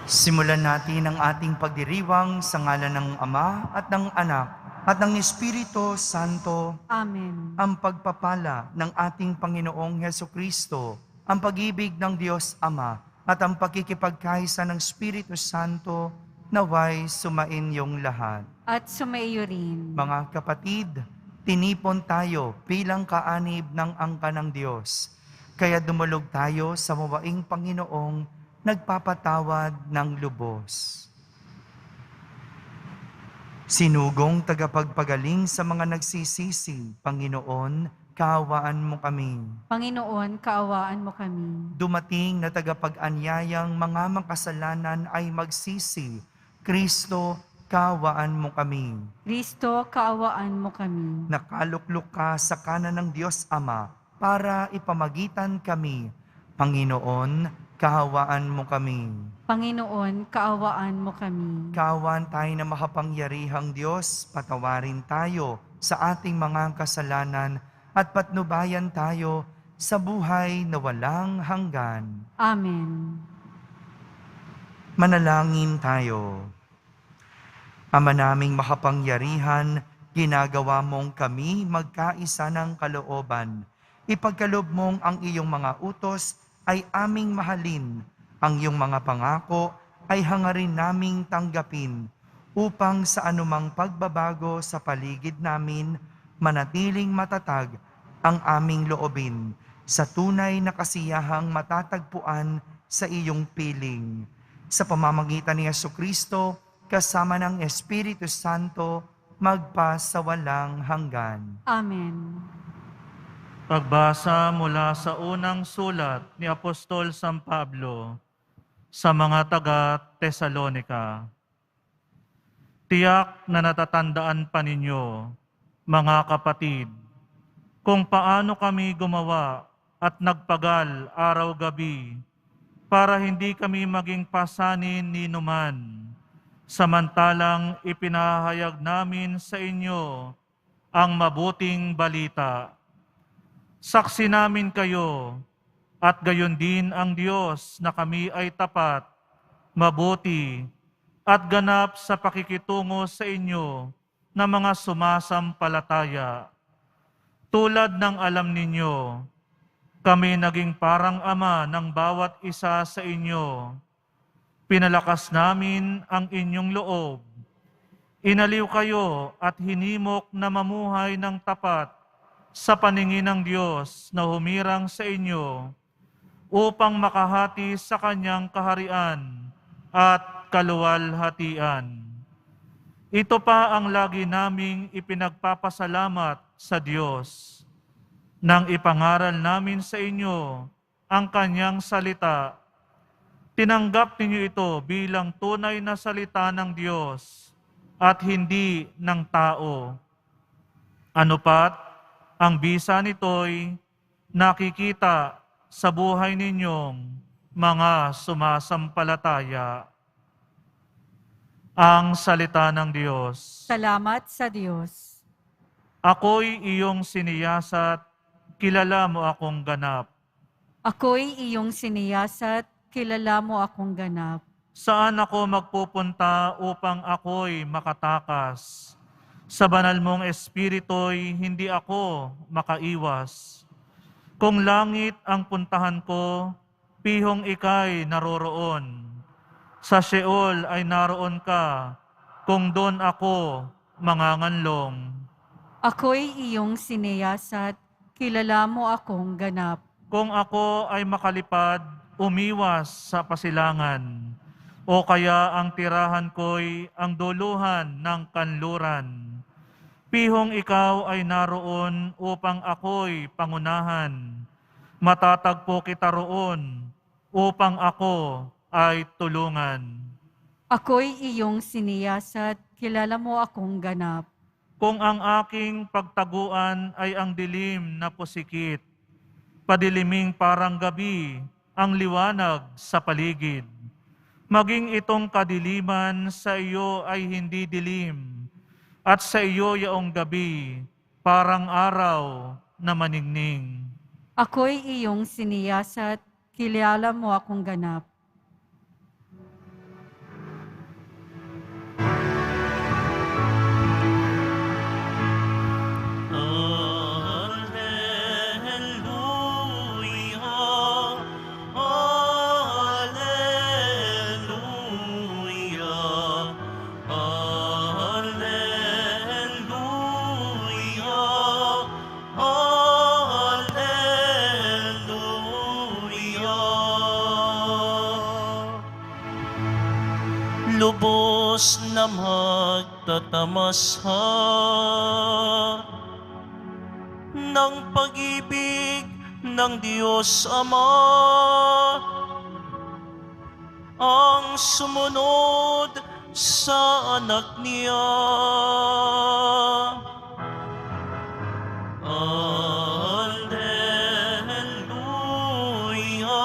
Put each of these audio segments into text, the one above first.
Simulan natin ang ating pagdiriwang sa ngalan ng Ama at ng Anak at ng Espiritu Santo. Amen. Ang pagpapala ng ating Panginoong Hesukristo, ang pag-ibig ng Diyos Ama at ang pakikipagkaisa ng Espiritu Santo naway sumain yung lahat. At sumaiyo rin. Mga kapatid, tinipon tayo bilang kaanib ng angka ng Diyos. Kaya dumulog tayo sa mawaing Panginoong nagpapatawad ng lubos. Sinugong tagapagpagaling sa mga nagsisisi, Panginoon, kaawaan mo kami. Panginoon, kaawaan mo kami. Dumating na tagapag-anyayang mga makasalanan ay magsisi, Kristo, kaawaan mo kami. Kristo, kaawaan mo kami. Nakaluklok ka sa kanan ng Diyos Ama para ipamagitan kami. Panginoon, kaawaan mo kami. Panginoon, kaawaan mo kami. Kaawaan tayo na makapangyarihang Diyos, patawarin tayo sa ating mga kasalanan at patnubayan tayo sa buhay na walang hanggan. Amen. Manalangin tayo. Ama naming makapangyarihan, ginagawa mong kami magkaisa ng kalooban. Ipagkaloob mong ang iyong mga utos ay aming mahalin, ang iyong mga pangako ay hangarin naming tanggapin, upang sa anumang pagbabago sa paligid namin, manatiling matatag ang aming loobin, sa tunay na kasiyahang matatagpuan sa iyong piling. Sa pamamagitan ni Jesucristo, kasama ng Espiritu Santo, magpa sa walang hanggan. Amen. Pagbasa mula sa unang sulat ni Apostol San Pablo sa mga taga-Tesalonika. Tiyak na natatandaan pa ninyo, mga kapatid, kung paano kami gumawa at nagpagal araw-gabi para hindi kami maging pasanin ni numan, samantalang ipinahayag namin sa inyo ang mabuting balita. Saksi namin kayo at gayon din ang Diyos na kami ay tapat, mabuti at ganap sa pakikitungo sa inyo na mga sumasampalataya. Tulad ng alam ninyo, kami naging parang ama ng bawat isa sa inyo. Pinalakas namin ang inyong loob. Inaliw kayo at hinimok na mamuhay ng tapat sa paningin ng Diyos na humirang sa inyo upang makahati sa kanyang kaharian at kaluwalhatian. Ito pa ang lagi naming ipinagpapasalamat sa Diyos nang ipangaral namin sa inyo ang kanyang salita. Tinanggap ninyo ito bilang tunay na salita ng Diyos at hindi ng tao. Ano pat, ang bisa nito'y nakikita sa buhay ninyong mga sumasampalataya. Ang salita ng Diyos. Salamat sa Diyos. Ako'y iyong siniyasat, kilala mo akong ganap. Ako'y iyong siniyasat, kilala mo akong ganap. Saan ako magpupunta upang ako'y makatakas? Sa banal mong espiritu'y hindi ako makaiwas. Kung langit ang puntahan ko, pihong ika'y naroroon. Sa Sheol ay naroon ka, kung doon ako manganganlong. Ako'y iyong siniyasat, kilala mo akong ganap. Kung ako ay makalipad, umiwas sa pasilangan. O kaya ang tirahan ko'y ang duluhan ng kanluran. Pihong ikaw ay naroon upang ako'y pangunahan. Matatagpo kita roon upang ako ay tulungan. Ako'y iyong siniyasat, kilala mo akong ganap. Kung ang aking pagtaguan ay ang dilim na pusikit, padiliming parang gabi ang liwanag sa paligid. Maging itong kadiliman sa iyo ay hindi dilim, at sa iyo yaong gabi parang araw na maningning. Ako'y iyong siniyasat, kilala mo akong ganap. lubos na magtatamashan ng pag-ibig ng Diyos Ama, ang sumunod sa anak niya. Alleluia, Alleluia,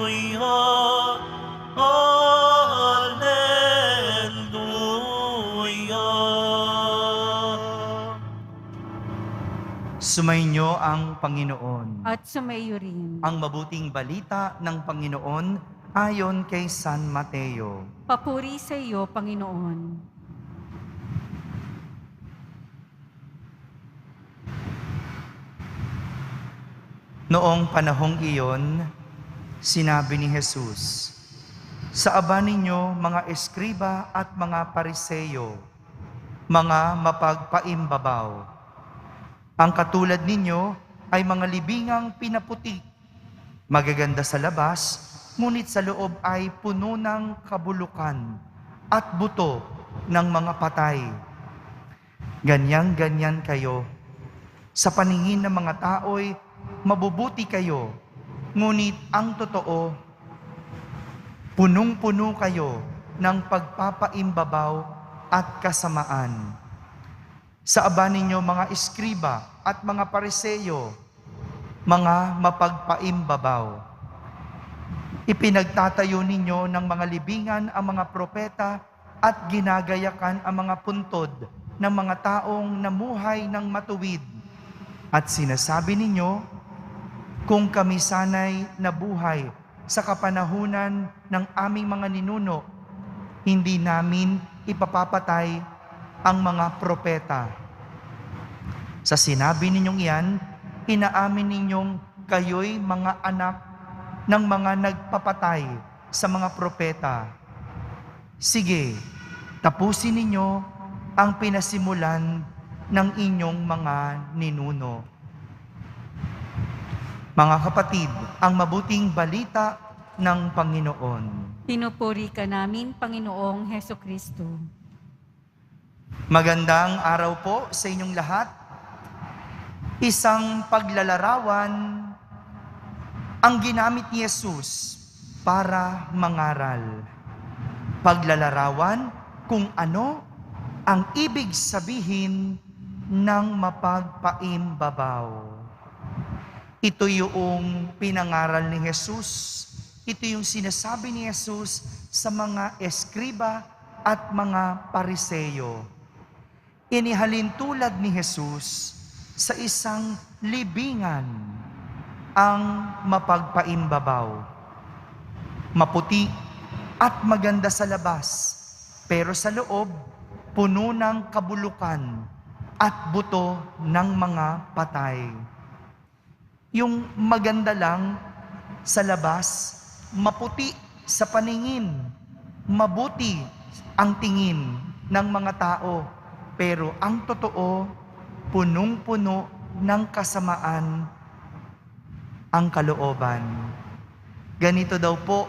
Alleluia, Alleluia. Sumainyo ang Panginoon. At sumaiyo rin. Ang mabuting balita ng Panginoon ayon kay San Mateo. Papuri sa iyo, Panginoon. Noong panahong iyon, sinabi ni Jesus, "Sa aba ninyo, mga eskriba at mga pariseyo, mga mapagpaimbabaw. Ang katulad ninyo ay mga libingang pinaputi, magaganda sa labas, ngunit sa loob ay puno ng kabulukan at buto ng mga patay. Ganyan-ganyan kayo. Sa paningin ng mga tao'y mabubuti kayo, ngunit ang totoo, punong-puno kayo ng pagpapaimbabaw at kasamaan. Sa aba ninyo mga eskriba at mga pariseyo, mga mapagpaimbabaw. Ipinagtatayo ninyo ng mga libingan ang mga propeta at ginagayakan ang mga puntod ng mga taong namuhay ng matuwid. At sinasabi ninyo, kung kami sana'y nabuhay sa kapanahunan ng aming mga ninuno, hindi namin ipapapatay ang mga propeta. Sa sinabi ninyong iyan, inaamin ninyong kayo'y mga anak ng mga nagpapatay sa mga propeta. Sige, tapusin ninyo ang pinasimulan ng inyong mga ninuno." Mga kapatid, ang mabuting balita ng Panginoon. Pinupuri ka namin, Panginoong Hesukristo. Magandang araw po sa inyong lahat. Isang paglalarawan ang ginamit ni Jesus para mangaral. Paglalarawan kung ano ang ibig sabihin ng mapagpaimbabaw. Ito yung pinangaral ni Jesus. Ito yung sinasabi ni Jesus sa mga eskriba at mga pariseyo. Inihalin tulad ni Jesus sa isang libingan ang mapagpaimbabaw. Maputi at maganda sa labas, pero sa loob, puno ng kabulukan at buto ng mga patay. Yung maganda lang sa labas, maputi sa paningin, mabuti ang tingin ng mga tao, pero ang totoo, punong-puno ng kasamaan ang kalooban. Ganito daw po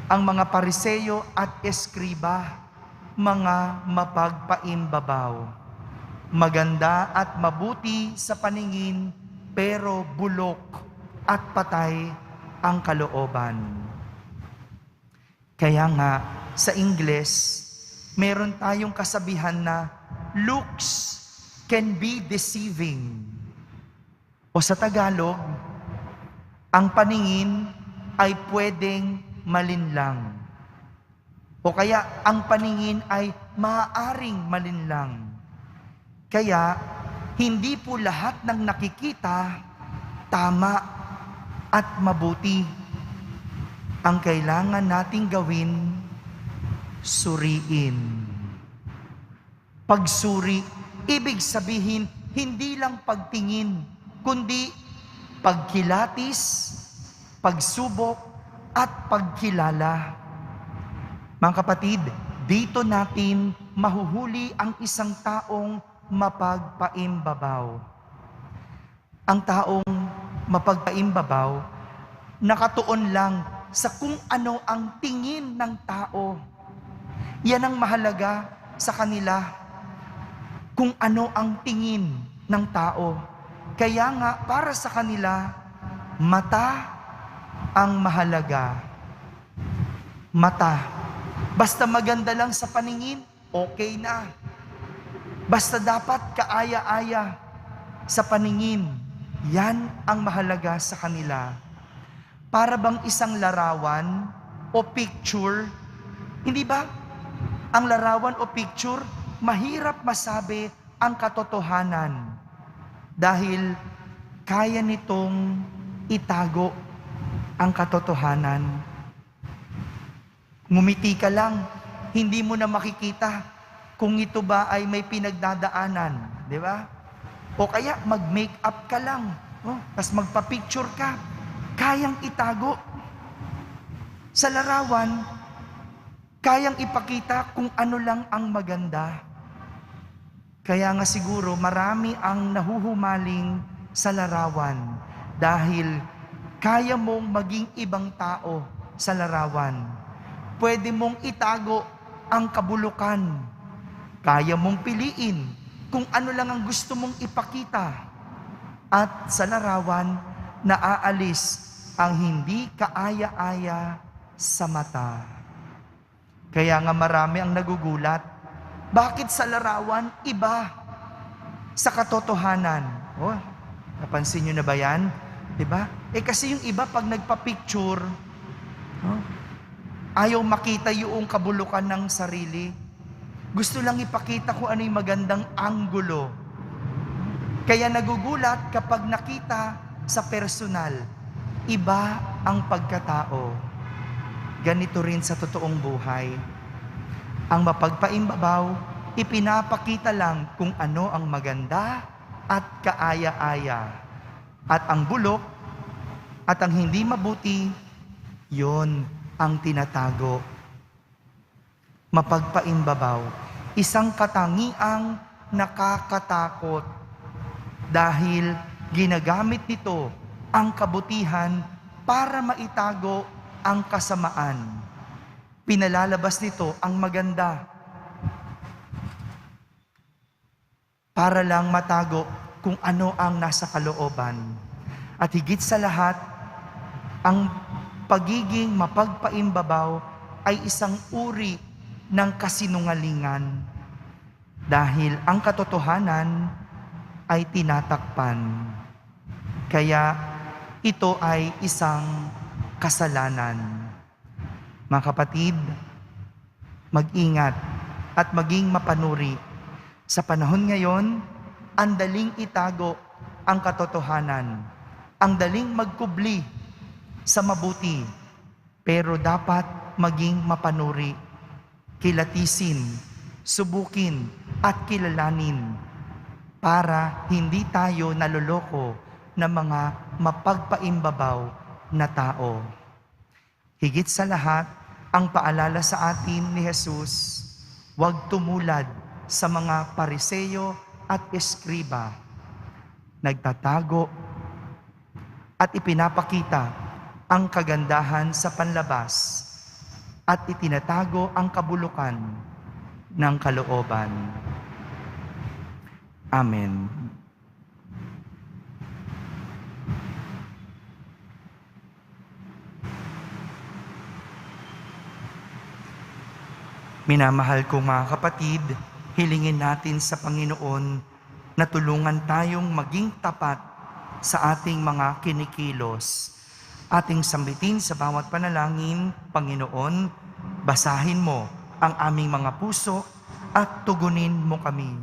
ang mga pariseyo at eskriba, mga mapagpaimbabaw. Maganda at mabuti sa paningin, pero bulok at patay ang kalooban. Kaya nga, sa Ingles, meron tayong kasabihan na looks can be deceiving. O sa Tagalog, ang paningin ay pwedeng malinlang. O kaya, ang paningin ay maaaring malinlang. Kaya, hindi po lahat ng nakikita tama at mabuti. Ang kailangan nating gawin, suriin. Pagsuri, ibig sabihin, hindi lang pagtingin, kundi pagkilatis, pagsubok, at pagkilala. Mga kapatid, dito natin mahuhuli ang isang taong mapagpaimbabaw. Ang taong mapagpaimbabaw, nakatuon lang sa kung ano ang tingin ng tao. Yan ang mahalaga sa kanila, kung ano ang tingin ng tao. Kaya nga, para sa kanila, mata ang mahalaga. Mata. Basta maganda lang sa paningin, okay na. Basta dapat kaaya-aya sa paningin, yan ang mahalaga sa kanila. Para bang isang larawan o picture, hindi ba? Ang larawan o picture, mahirap masabi ang katotohanan dahil kaya nitong itago ang katotohanan. Ngumiti ka lang, hindi mo na makikita kung ito ba ay may pinagdadaanan, di ba? O kaya mag-makeup ka lang, tas magpa-picture ka, kayang itago. Sa larawan, kayang ipakita kung ano lang ang maganda. Kaya nga siguro marami ang nahuhumaling sa larawan dahil kaya mong maging ibang tao sa larawan. Pwede mong itago ang kabulukan. Kaya mong piliin kung ano lang ang gusto mong ipakita. At sa larawan, naaalis ang hindi kaaya-aya sa mata. Kaya nga marami ang nagugulat. Bakit sa larawan iba sa katotohanan? Oh, napansin nyo na ba yan? Diba? Kasi yung iba pag nagpa-picture, ayaw makita yung kabulukan ng sarili. Gusto lang ipakita kung ano yung magandang anggulo. Kaya nagugulat kapag nakita sa personal, iba ang pagkatao. Ganito rin sa totoong buhay. Ang mapagpaimbabaw, ipinapakita lang kung ano ang maganda at kaaya-aya. At ang bulok at ang hindi mabuti, yon ang tinatago. Mapagpaimbabaw, isang katangiang nakakatakot dahil ginagamit nito ang kabutihan para maitago ang kasamaan. Pinalalabas nito ang maganda para lang matago kung ano ang nasa kalooban. At higit sa lahat, ang pagiging mapagpaimbabaw ay isang uri ng kasinungalingan dahil ang katotohanan ay tinatakpan. Kaya ito ay isang kasalanan. Mga kapatid, mag-ingat at maging mapanuri. Sa panahon ngayon, ang daling itago ang katotohanan. Ang daling magkubli sa mabuti. Pero dapat maging mapanuri. Kilatisin, subukin at kilalanin para hindi tayo naloloko ng mga mapagpaimbabaw na tao. Higit sa lahat, ang paalala sa atin ni Jesus, huwag tumulad sa mga Pariseo at Eskriba. Nagtatago at ipinapakita ang kagandahan sa panlabas at itinatago ang kabulukan ng kalooban. Amen. Minamahal kong mga kapatid, hilingin natin sa Panginoon na tulungan tayong maging tapat sa ating mga kinikilos. Ating sambitin sa bawat panalangin, Panginoon, basahin mo ang aming mga puso at tugunin mo kami.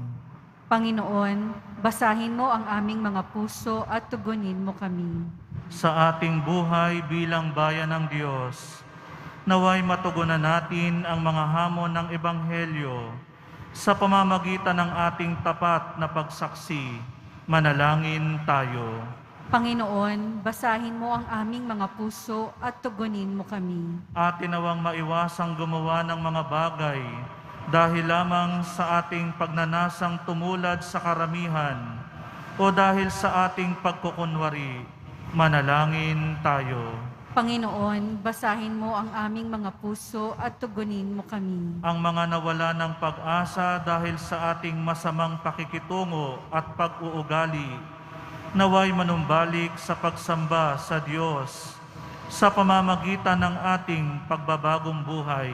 Panginoon, basahin mo ang aming mga puso at tugunin mo kami. Sa ating buhay bilang bayan ng Diyos, naway matugunan natin ang mga hamon ng Ebanghelyo sa pamamagitan ng ating tapat na pagsaksi. Manalangin tayo. Panginoon, basahin mo ang aming mga puso at tugunin mo kami. Atin nawang maiwasang gumawa ng mga bagay dahil lamang sa ating pagnanasang tumulad sa karamihan o dahil sa ating pagkukunwari, manalangin tayo. Panginoon, basahin mo ang aming mga puso at tugunin mo kami. Ang mga nawala ng pag-asa dahil sa ating masamang pakikitungo at pag-uugali, naway manumbalik sa pagsamba sa Diyos sa pamamagitan ng ating pagbabagong buhay.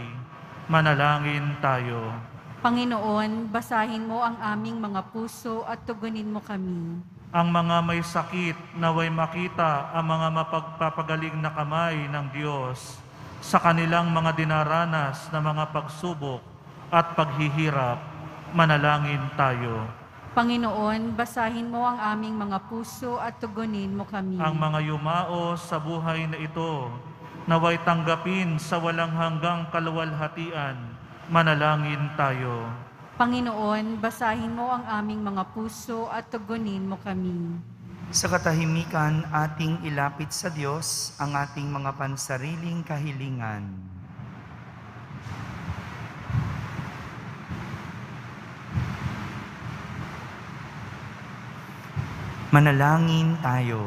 Manalangin tayo. Panginoon, basahin mo ang aming mga puso at tugunin mo kami. Ang mga may sakit naway makita ang mga mapagpapagaling na kamay ng Diyos sa kanilang mga dinaranas na mga pagsubok at paghihirap. Manalangin tayo. Panginoon, basahin mo ang aming mga puso at tugunin mo kami. Ang mga yumao sa buhay na ito, naway tanggapin sa walang hanggang kaluwalhatian. Manalangin tayo. Panginoon, basahin mo ang aming mga puso at tugunin mo kami. Sa katahimikan, ating ilapit sa Diyos ang ating mga pansariling kahilingan. Manalangin tayo.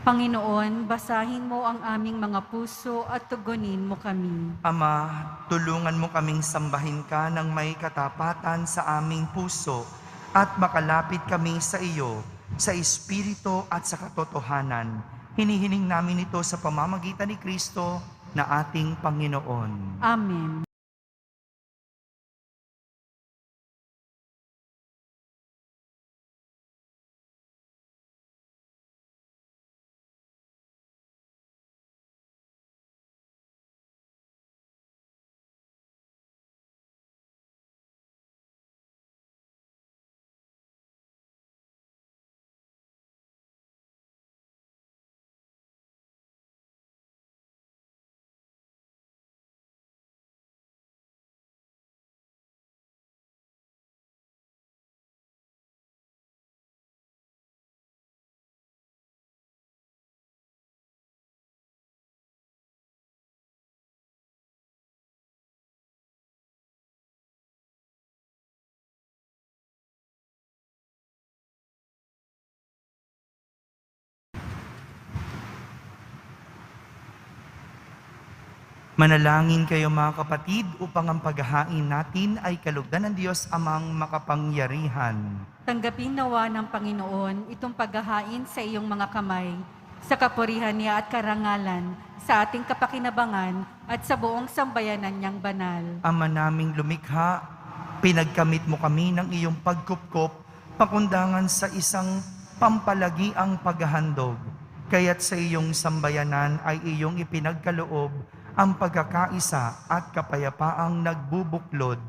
Panginoon, basahin mo ang aming mga puso at tugunin mo kami. Ama, tulungan mo kaming sambahin ka ng may katapatan sa aming puso at makalapit kami sa iyo, sa Espiritu at sa katotohanan. Hinihiling namin ito sa pamamagitan ni Kristo na ating Panginoon. Amen. Manalangin kayo mga kapatid upang ang paghahain natin ay kalugdan ng Diyos amang makapangyarihan. Tanggapin nawa ng Panginoon itong paghahain sa iyong mga kamay, sa kapurihan niya at karangalan, sa ating kapakinabangan at sa buong sambayanan niyang banal. Ama naming lumikha, pinagkamit mo kami ng iyong pagkupkop, pakundangan sa isang pampalagiang paghahandog. Kaya't sa iyong sambayanan ay iyong ipinagkaloob ang pagkakaisa at kapayapaang nagbubuklod,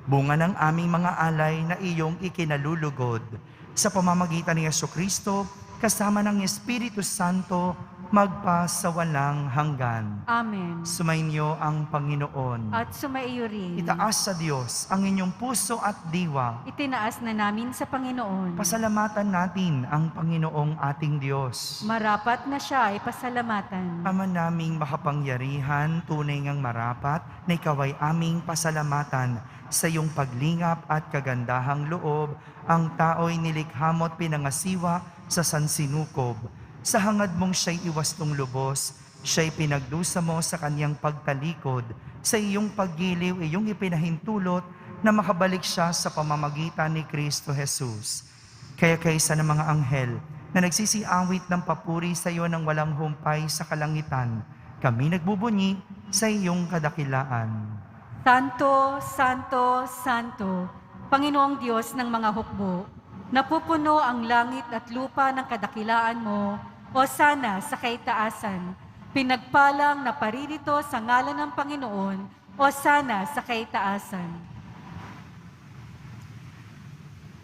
bunga ng aming mga alay na iyong ikinalulugod. Sa pamamagitan ni Jesucristo, kasama ng Espiritu Santo, magpa sa walang hanggan. Amen. Sumainyo ang Panginoon. At sumaiyo rin. Itaas sa Diyos ang inyong puso at diwa. Itinaas na namin sa Panginoon. Pasalamatan natin ang Panginoong ating Diyos. Marapat na siya ay pasalamatan. Ama naming makapangyarihan, tunay ngang marapat na ikaw ay aming pasalamatan sa iyong paglingap at kagandahang loob. Ang tao'y nilikha mo at pinangasiwa sa sansinukob. Sa hangad mong siya'y iwastong lubos, siya'y pinagdusa mo sa kanyang pagtalikod. Sa iyong paggiliw, iyong ipinahintulot na makabalik siya sa pamamagitan ni Kristo Jesus. Kaya kaysa ng mga anghel na nagsisiawit ng papuri sa iyo ng walang humpay sa kalangitan, kami nagbubunyi sa iyong kadakilaan. Santo, Santo, Santo, Panginoong Diyos ng mga hukbo, napupuno ang langit at lupa ng kadakilaan mo, o sana sa kaitaasan. Pinagpalang na paririto sa ngalan ng Panginoon, o sana sa kaitaasan.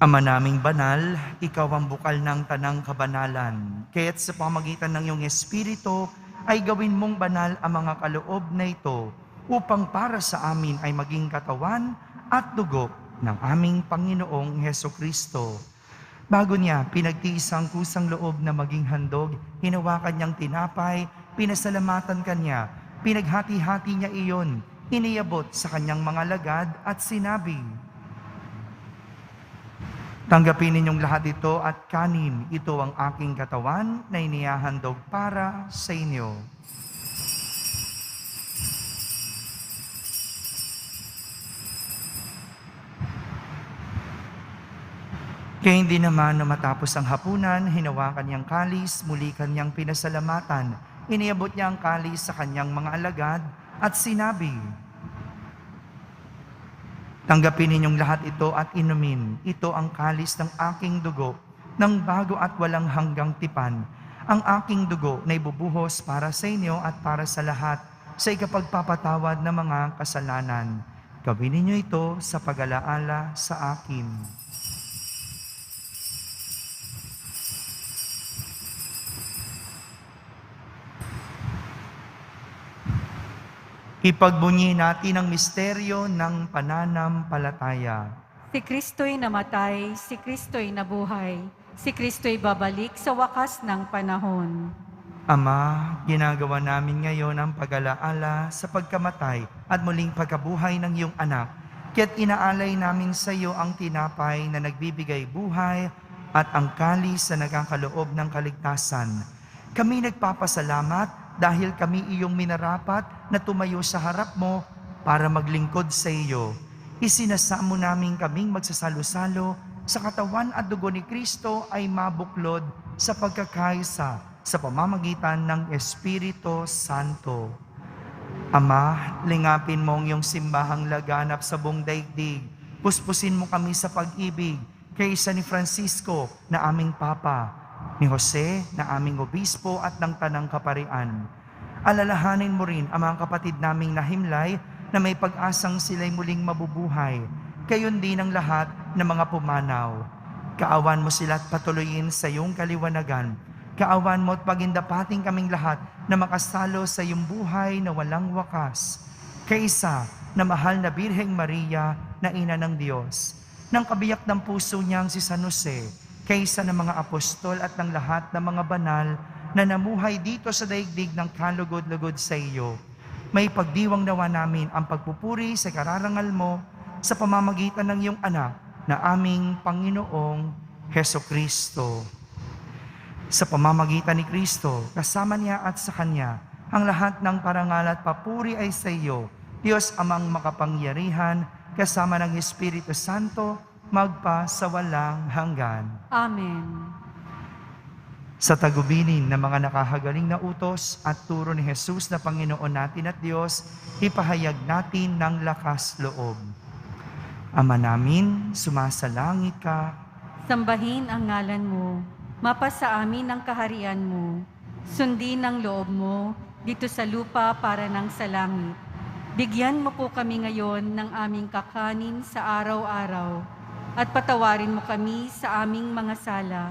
Ama naming banal, ikaw ang bukal ng tanang kabanalan. Kaya't sa pamagitan ng iyong Espiritu, ay gawin mong banal ang mga kaloob na ito, upang para sa amin ay maging katawan at dugo ng aming Panginoong Hesukristo. Bago niya pinagtiis ang kusang loob na maging handog, hinawakan niyang tinapay, pinasalamatan kanya, pinaghati-hati niya iyon, iniabot sa kanyang mga lagad at sinabi, "Tanggapin ninyong lahat ito at kanin, ito ang aking katawan na inihahandog para sa inyo." Kaya hindi naman na matapos ang hapunan, hinawakan niyang kalis, muli kanyang pinasalamatan. Iniabot niya ang kalis sa kanyang mga alagad at sinabi, "Tanggapin ninyong lahat ito at inumin. Ito ang kalis ng aking dugo, ng bago at walang hanggang tipan. Ang aking dugo na ibubuhos para sa inyo at para sa lahat sa ikapagpapatawad ng mga kasalanan. Gawin ninyo ito sa pag-alaala sa akin." Ipagbunyi natin ang misteryo ng pananampalataya. Si Kristo'y namatay, si Kristo'y nabuhay, si Kristo'y babalik sa wakas ng panahon. Ama, ginagawa namin ngayon ang pag-alaala sa pagkamatay at muling pagkabuhay ng iyong anak. Kaya't inaalay namin sa iyo ang tinapay na nagbibigay buhay at ang kalis na nagkakaloob ng kaligtasan. Kami nagpapasalamat dahil kami iyong minarapat na tumayo sa harap mo para maglingkod sa iyo. Isinasamo namin kaming magsasalo-salo sa katawan at dugo ni Kristo ay mabuklod sa pagkakaisa sa pamamagitan ng Espiritu Santo. Ama, lingapin mo ang iyong simbahang laganap sa buong daigdig. Puspusin mo kami sa pag-ibig kaysa ni Francisco na aming Papa, ni Jose na aming obispo at ng Tanang Kaparian. Alalahanin mo rin ang mga kapatid naming nahimlay na may pag-asang sila'y muling mabubuhay. Gayon din ang lahat ng mga pumanaw. Kaawan mo sila at patuloyin sa iyong kaliwanagan. Kaawan mo at pagindapating kaming lahat na makasalo sa iyong buhay na walang wakas. Kaysa na mahal na Birheng Maria na Ina ng Diyos, ng kabiyak ng puso niyang si San Jose, kaysa ng mga apostol at ng lahat ng mga banal na namuhay dito sa daigdig ng kalugod-lugod sa iyo. May pagdiwang nawa namin ang pagpupuri sa kararangal mo sa pamamagitan ng iyong anak na aming Panginoong Hesukristo. Sa pamamagitan ni Kristo, kasama niya at sa Kanya, ang lahat ng parangal at papuri ay sa iyo, Diyos Amang makapangyarihan, kasama ng Espiritu Santo, magpa sa walang hanggan. Amen. Sa tagubinin ng mga nakahagaling na utos at turo ni Jesus na Panginoon natin at Diyos, ipahayag natin ng lakas loob. Ama namin, sumasalangit ka. Sambahin ang ngalan mo, mapasa amin ang kaharian mo, sundin ang loob mo dito sa lupa para ng sa langit. Bigyan mo po kami ngayon ng aming kakanin sa araw-araw at patawarin mo kami sa aming mga sala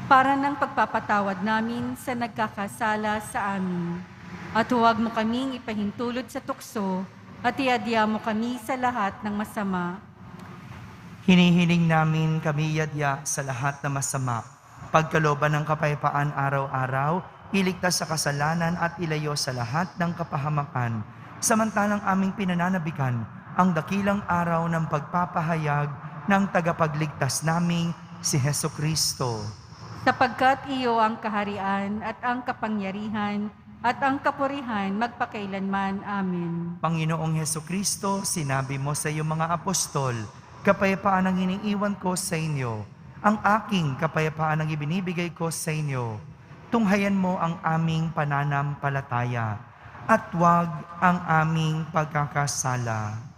para ng pagpapatawad namin sa nagkakasala sa amin. At huwag mo kaming ipahintulot sa tukso at iadya mo kami sa lahat ng masama. Hinihiling namin kami yadya sa lahat na masama. Pagkalooban ng kapayapaan araw-araw, iligtas sa kasalanan at ilayo sa lahat ng kapahamakan. Samantalang aming pinananabikan ang dakilang araw ng pagpapahayag ng tagapagligtas naming si Hesukristo. Sapagkat iyo ang kaharian at ang kapangyarihan at ang kapurihan magpakailanman. Amen. Panginoong Hesukristo, sinabi mo sa iyong mga apostol, kapayapaan ang iniiwan ko sa inyo. Ang aking kapayapaan ang ibinibigay ko sa inyo. Tunghayan mo ang aming pananampalataya at huwag ang aming pagkakasala.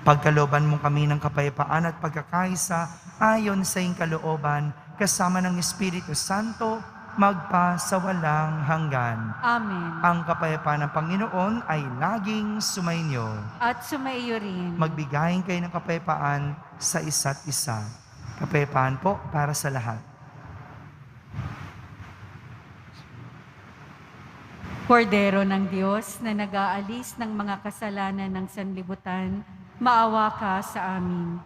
Pagkalooban mo kami ng kapayapaan at pagkakaisa ayon sa iyong kalooban, kasama ng Espiritu Santo, magpa sa walang hanggan. Amen. Ang kapayapaan ng Panginoon ay laging sumainyo. At sumaiyo rin. Magbigayin kayo ng kapayapaan sa isa't isa. Kapayapaan po para sa lahat. Kordero ng Diyos na nag-aalis ng mga kasalanan ng sanlibutan, maawa ka sa amin.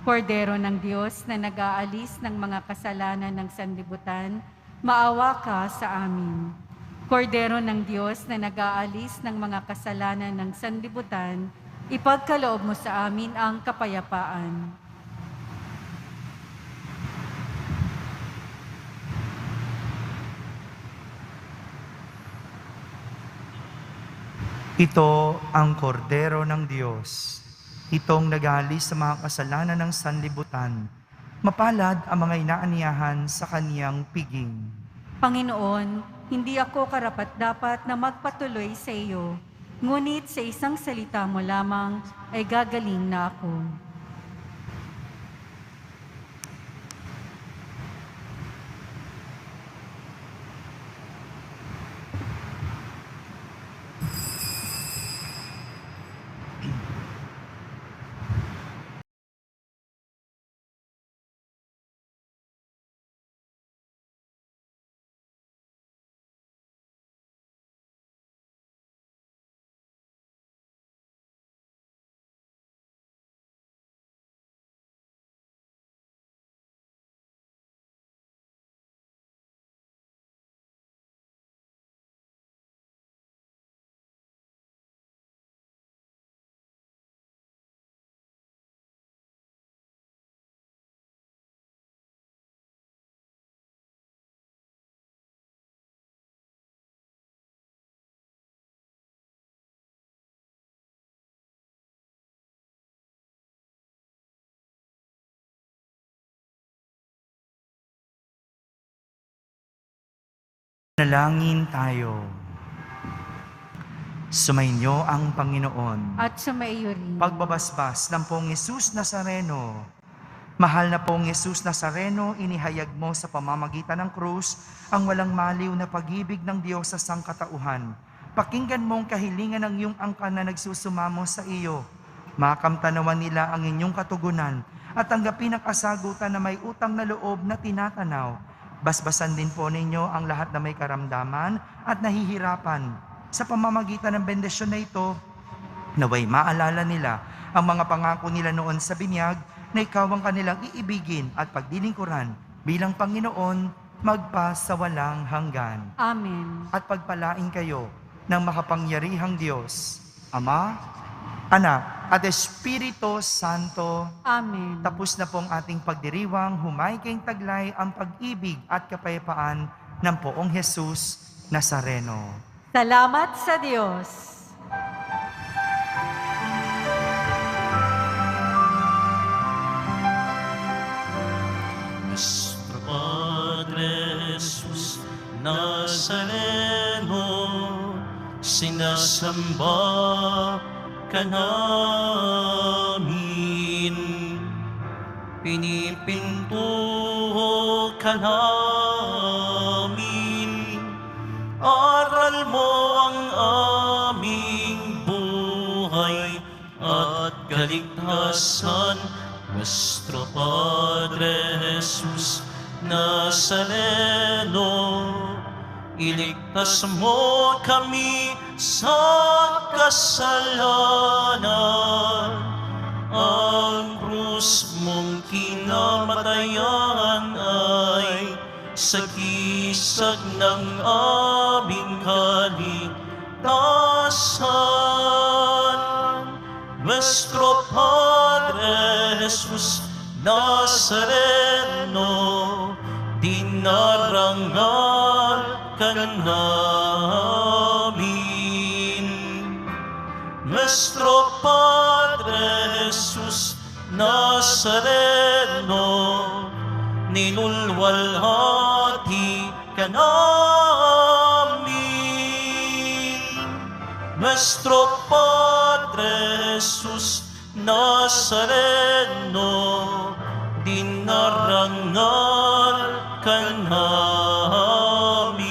Kordero ng Diyos na nag-aalis ng mga kasalanan ng sanlibutan, maawa ka sa amin. Kordero ng Diyos na nag-aalis ng mga kasalanan ng sanlibutan, ipagkaloob mo sa amin ang kapayapaan. Ito ang kordero ng Diyos. Itong nag-aalis sa mga kasalanan ng sanlibutan. Mapalad ang mga inaaniyahan sa kaniyang piging. Panginoon, hindi ako karapat-dapat na magpatuloy sa iyo, ngunit sa isang salita mo lamang ay gagaling na ako. Nalangin tayo. Sumainyo ang Panginoon. At sumaiyo rin. Pagbabasbas ng Pong Jesus Nazareno. Mahal na Pong Jesus Nazareno, inihayag mo sa pamamagitan ng krus ang walang maliw na pag-ibig ng Diyos sa sangkatauhan. Pakinggan mong kahilingan ng iyong angkan na nagsusumamo sa iyo. Makamtanawan nila ang inyong katugunan at tanggapin ang kasagutan na may utang na loob na tinatanaw. Basbasan din po ninyo ang lahat na may karamdaman at nahihirapan. Sa pamamagitan ng bendisyon na ito, naway maalala nila ang mga pangako nila noon sa binyag na ikaw ang kanilang iibigin at pagdilingkuran bilang Panginoon magpasawalang hanggan. Amen. At pagpalain kayo ng makapangyarihang Diyos, Ama, Anak, at Espiritu Santo. Amen. Tapos na pong ating pagdiriwang, humay kayong taglay ang pag-ibig at kapayapaan ng Poong Jesus Nazareno. Salamat sa Diyos. Nuestro Padre Jesus Nazareno, sinasamba ka namin, pinipintuho ka namin, aral mo ang aming buhay at kaligtasan. Nuestro Padre Jesus Nazareno, iligtas mo kami sa kasalanan. Ang krus mong kinamatayan ay sagisag ng aming kaligtasan. Nuestro Padre Jesus Nazareno, dinarangal ka namin. Nuestro Padre Jesus Nazareno, nilulwalhati ka namin. Nuestro Padre Jesus Nazareno, dinarangal ka namin.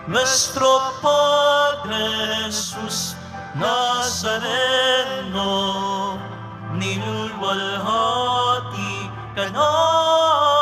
Nuestro Padre Jesus Nazareno, nilulwalhati ka namin.